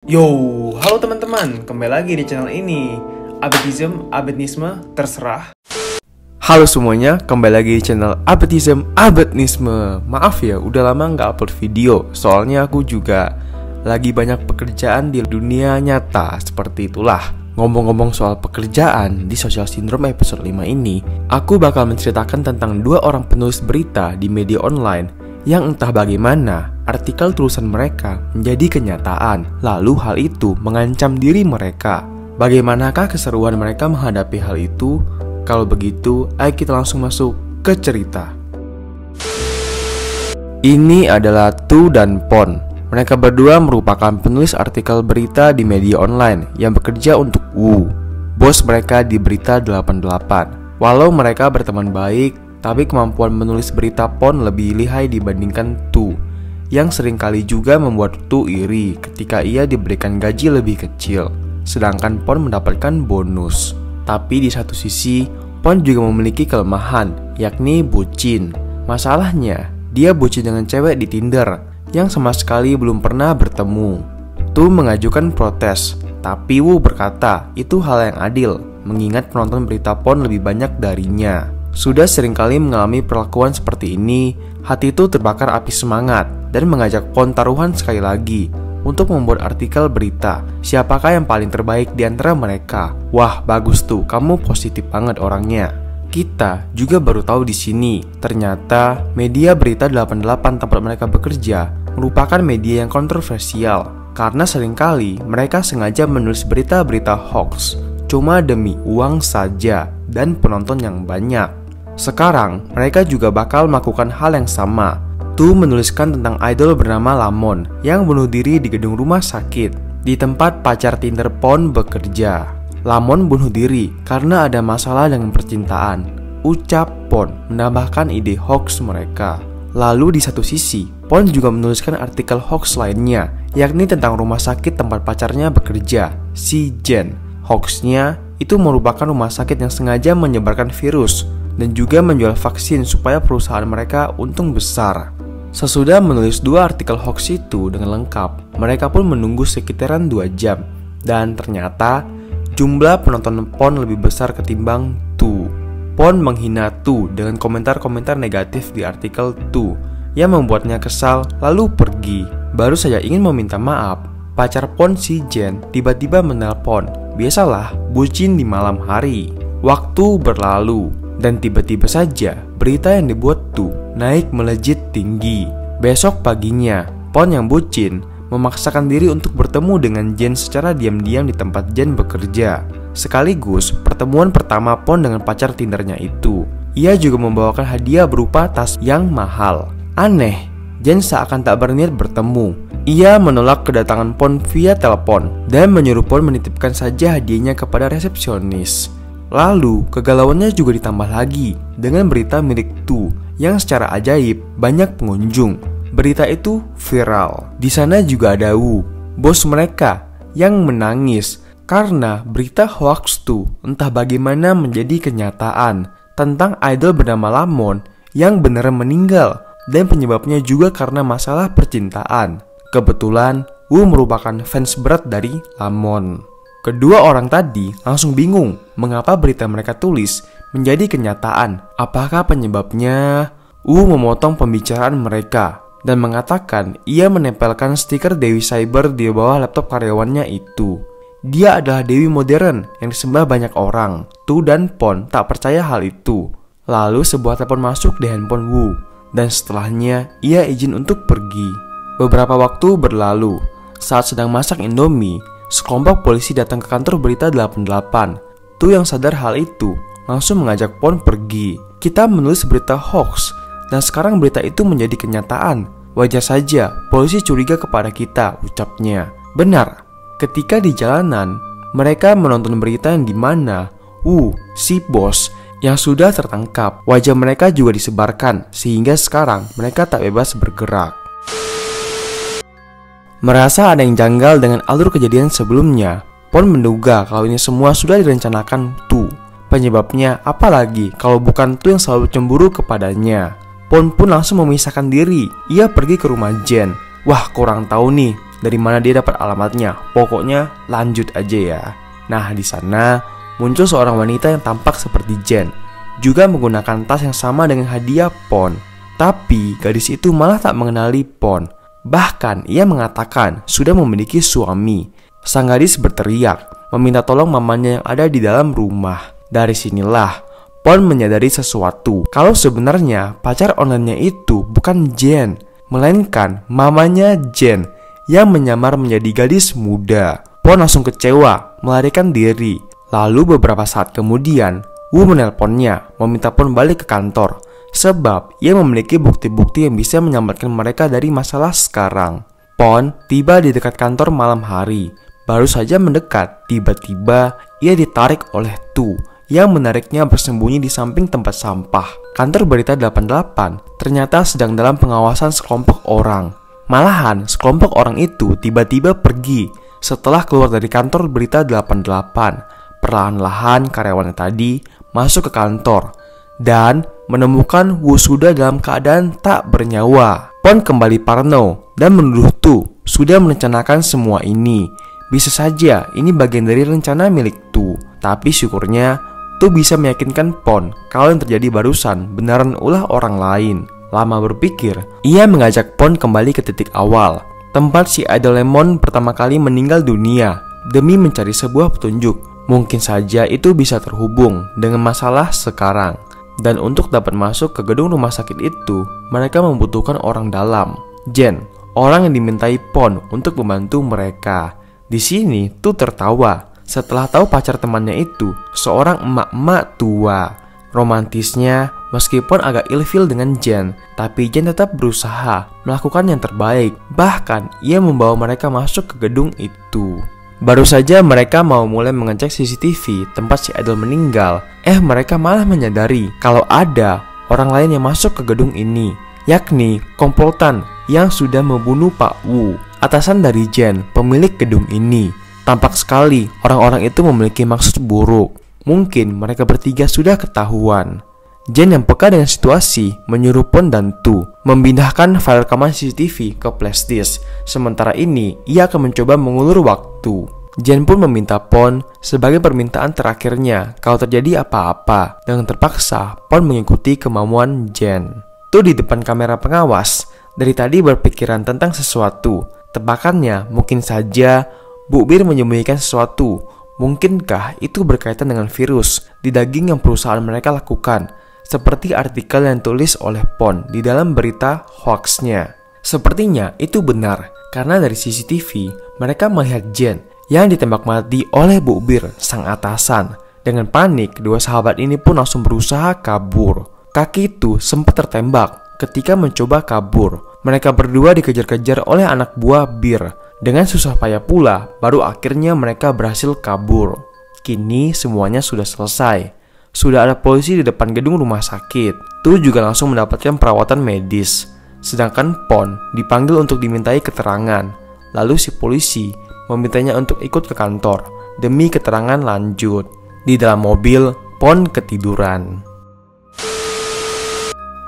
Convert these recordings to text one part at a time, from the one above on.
Yo, halo teman-teman, kembali lagi di channel ini. Abedisme, terserah. Halo semuanya, kembali lagi di channel Abedisme. Maaf ya, udah lama nggak upload video. Soalnya aku juga lagi banyak pekerjaan di dunia nyata, seperti itulah. Ngomong-ngomong soal pekerjaan, di Social Syndrome episode 5 ini, aku bakal menceritakan tentang dua orang penulis berita di media online yang entah bagaimana artikel tulisan mereka menjadi kenyataan, lalu hal itu mengancam diri mereka. Bagaimanakah keseruan mereka menghadapi hal itu? Kalau begitu, ayo kita langsung masuk ke cerita. Ini adalah Tu dan Pon. Mereka berdua merupakan penulis artikel berita di media online yang bekerja untuk Wu, bos mereka di Berita 88. Walau mereka berteman baik, tapi kemampuan menulis berita Pon lebih lihai dibandingkan Tu, yang seringkali juga membuat Tu iri ketika ia diberikan gaji lebih kecil, sedangkan Pon mendapatkan bonus. Tapi di satu sisi, Pon juga memiliki kelemahan, yakni bucin. Masalahnya, dia bucin dengan cewek di Tinder yang sama sekali belum pernah bertemu. Tu mengajukan protes, tapi Wu berkata itu hal yang adil, mengingat penonton berita Pon lebih banyak darinya. Sudah seringkali mengalami perlakuan seperti ini, hati itu terbakar api semangat dan mengajak Pon taruhan sekali lagi untuk membuat artikel berita. Siapakah yang paling terbaik di antara mereka? Wah, bagus tuh, kamu positif banget orangnya. Kita juga baru tahu di sini, ternyata media Berita 88 tempat mereka bekerja merupakan media yang kontroversial karena seringkali mereka sengaja menulis berita-berita hoax cuma demi uang saja dan penonton yang banyak. Sekarang, mereka juga bakal melakukan hal yang sama. Tu menuliskan tentang idol bernama Lamon yang bunuh diri di gedung rumah sakit di tempat pacar Tinder Pon bekerja. Lamon bunuh diri karena ada masalah dengan percintaan, ucap Pon menambahkan ide hoax mereka. Lalu di satu sisi, Pon juga menuliskan artikel hoax lainnya, yakni tentang rumah sakit tempat pacarnya bekerja, si Jen. Hoaxnya itu merupakan rumah sakit yang sengaja menyebarkan virus dan juga menjual vaksin supaya perusahaan mereka untung besar. Sesudah menulis dua artikel hoax itu dengan lengkap, mereka pun menunggu sekitaran 2 jam. Dan ternyata, jumlah penonton Pon lebih besar ketimbang Tu. Pon menghina Tu dengan komentar-komentar negatif di artikel Tu yang membuatnya kesal lalu pergi. Baru saja ingin meminta maaf, pacar Pon si Jen tiba-tiba menelpon. Biasalah, bucin di malam hari. Waktu berlalu, dan tiba-tiba saja berita yang dibuat Tu naik melejit tinggi. Besok paginya, Pon yang bucin memaksakan diri untuk bertemu dengan Jen secara diam-diam di tempat Jen bekerja. Sekaligus pertemuan pertama Pon dengan pacar Tindernya itu. Ia juga membawakan hadiah berupa tas yang mahal. Aneh, Jen seakan tak berniat bertemu. Ia menolak kedatangan Pon via telepon dan menyuruh Pon menitipkan saja hadiahnya kepada resepsionis. Lalu, kegalauannya juga ditambah lagi dengan berita milik Tu yang secara ajaib banyak pengunjung. Berita itu viral. Di sana juga ada Wu, bos mereka, yang menangis karena berita hoax Tu entah bagaimana menjadi kenyataan tentang idol bernama Lamon yang beneran meninggal dan penyebabnya juga karena masalah percintaan. Kebetulan, Wu merupakan fans berat dari Lamon. Kedua orang tadi langsung bingung mengapa berita mereka tulis menjadi kenyataan. Apakah penyebabnya? Wu memotong pembicaraan mereka dan mengatakan ia menempelkan stiker Dewi Cyber di bawah laptop karyawannya itu. Dia adalah dewi modern yang disembah banyak orang. Tu dan Pon tak percaya hal itu. Lalu sebuah telepon masuk di handphone Wu dan setelahnya ia izin untuk pergi. Beberapa waktu berlalu. Saat sedang masak Indomie, sekelompok polisi datang ke kantor Berita 88. Tu yang sadar hal itu langsung mengajak Pon pergi. Kita menulis berita hoax dan sekarang berita itu menjadi kenyataan. Wajar saja polisi curiga kepada kita, ucapnya. Benar, ketika di jalanan mereka menonton berita yang dimana Wu, si bos yang sudah tertangkap. Wajah mereka juga disebarkan sehingga sekarang mereka tak bebas bergerak. Merasa ada yang janggal dengan alur kejadian sebelumnya, Pon menduga kalau ini semua sudah direncanakan Tu. Penyebabnya apalagi kalau bukan Tu yang selalu cemburu kepadanya. Pon pun langsung memisahkan diri. Ia pergi ke rumah Jen. Wah, kurang tahu nih, dari mana dia dapat alamatnya. Pokoknya lanjut aja ya. Nah, di sana muncul seorang wanita yang tampak seperti Jen, juga menggunakan tas yang sama dengan hadiah Pon. Tapi gadis itu malah tak mengenali Pon. Bahkan ia mengatakan sudah memiliki suami. Sang gadis berteriak meminta tolong mamanya yang ada di dalam rumah. Dari sinilah Pon menyadari sesuatu, kalau sebenarnya pacar online-nya itu bukan Jen, melainkan mamanya Jen yang menyamar menjadi gadis muda. Pon langsung kecewa, melarikan diri. Lalu beberapa saat kemudian, Wu menelponnya, meminta Pon balik ke kantor, sebab ia memiliki bukti-bukti yang bisa menyelamatkan mereka dari masalah sekarang. Pon tiba di dekat kantor malam hari. Baru saja mendekat, tiba-tiba ia ditarik oleh Tu yang menariknya bersembunyi di samping tempat sampah. Kantor Berita 88 ternyata sedang dalam pengawasan sekelompok orang. Malahan sekelompok orang itu tiba-tiba pergi setelah keluar dari kantor Berita 88. Perlahan-lahan karyawan tadi masuk ke kantor dan menemukan Wu sudah dalam keadaan tak bernyawa. Pon kembali parno dan menuduh Tu sudah merencanakan semua ini. Bisa saja ini bagian dari rencana milik Tu, tapi syukurnya Tu bisa meyakinkan Pon kalau yang terjadi barusan benaran ulah orang lain. Lama berpikir, ia mengajak Pon kembali ke titik awal, tempat si idol Lemon pertama kali meninggal dunia, demi mencari sebuah petunjuk. Mungkin saja itu bisa terhubung dengan masalah sekarang. Dan untuk dapat masuk ke gedung rumah sakit itu, mereka membutuhkan orang dalam, Jen, orang yang dimintai Pon untuk membantu mereka. Di sini Tu tertawa setelah tahu pacar temannya itu seorang emak-emak tua. Romantisnya, meskipun agak ilfil dengan Jen, tapi Jen tetap berusaha melakukan yang terbaik. Bahkan ia membawa mereka masuk ke gedung itu. Baru saja mereka mau mulai mengecek CCTV tempat si idol meninggal, mereka malah menyadari kalau ada orang lain yang masuk ke gedung ini, yakni komplotan yang sudah membunuh Pak Wu, atasan dari Jen, pemilik gedung ini. Tampak sekali orang-orang itu memiliki maksud buruk. Mungkin mereka bertiga sudah ketahuan. Jen yang peka dengan situasi menyuruh Pon dan Tu memindahkan file rekaman CCTV ke flashdisk. Sementara ini ia akan mencoba mengulur waktu. Jen pun meminta Pon sebagai permintaan terakhirnya kalau terjadi apa-apa. Dengan terpaksa Pon mengikuti kemauan Jen. Tu di depan kamera pengawas dari tadi berpikiran tentang sesuatu. Tebakannya mungkin saja Bu Bir menyembunyikan sesuatu. Mungkinkah itu berkaitan dengan virus di daging yang perusahaan mereka lakukan, seperti artikel yang tulis oleh Pon di dalam berita hoaxnya. Sepertinya itu benar, karena dari CCTV mereka melihat Jen yang ditembak mati oleh Bu Bir, sang atasan. Dengan panik, kedua sahabat ini pun langsung berusaha kabur. Kaki itu sempat tertembak ketika mencoba kabur. Mereka berdua dikejar-kejar oleh anak buah Bir. Dengan susah payah pula, baru akhirnya mereka berhasil kabur. Kini semuanya sudah selesai. Sudah ada polisi di depan gedung rumah sakit. Tu juga langsung mendapatkan perawatan medis. Sedangkan Pon dipanggil untuk dimintai keterangan. Lalu si polisi memintanya untuk ikut ke kantor demi keterangan lanjut. Di dalam mobil, Pon ketiduran.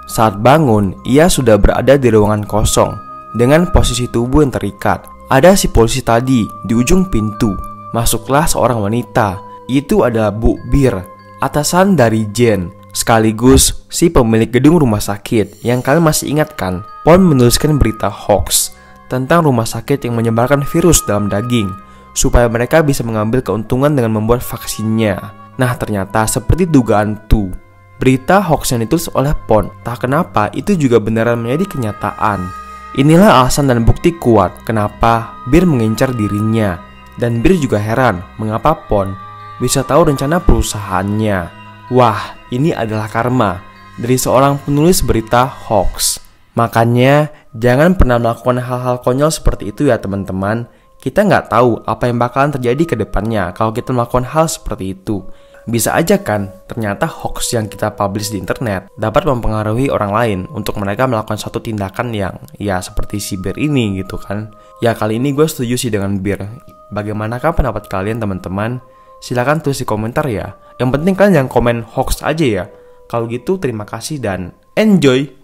Saat bangun, ia sudah berada di ruangan kosong dengan posisi tubuh yang terikat. Ada si polisi tadi di ujung pintu. Masuklah seorang wanita. Itu adalah Bu Bir, atasan dari Jen, sekaligus si pemilik gedung rumah sakit. Yang kalian masih ingat kan? Pon menuliskan berita hoax tentang rumah sakit yang menyebarkan virus dalam daging supaya mereka bisa mengambil keuntungan dengan membuat vaksinnya. Nah, ternyata seperti dugaan Tu, berita hoax yang ditulis oleh Pon, tak kenapa itu juga beneran menjadi kenyataan. Inilah alasan dan bukti kuat kenapa Bir mengincar dirinya. Dan Bir juga heran mengapa Pon bisa tahu rencana perusahaannya. Wah, ini adalah karma dari seorang penulis berita hoax. Makanya jangan pernah melakukan hal-hal konyol seperti itu ya teman-teman. Kita nggak tahu apa yang bakalan terjadi ke depannya kalau kita melakukan hal seperti itu. Bisa aja kan, ternyata hoax yang kita publish di internet dapat mempengaruhi orang lain untuk mereka melakukan suatu tindakan yang ya seperti si Bir ini gitu kan. Ya kali ini gue setuju sih dengan Bir. Bagaimanakah pendapat kalian teman-teman? Silahkan tulis di komentar ya. Yang penting kalian jangan komen hoax aja ya. Kalau gitu terima kasih dan enjoy!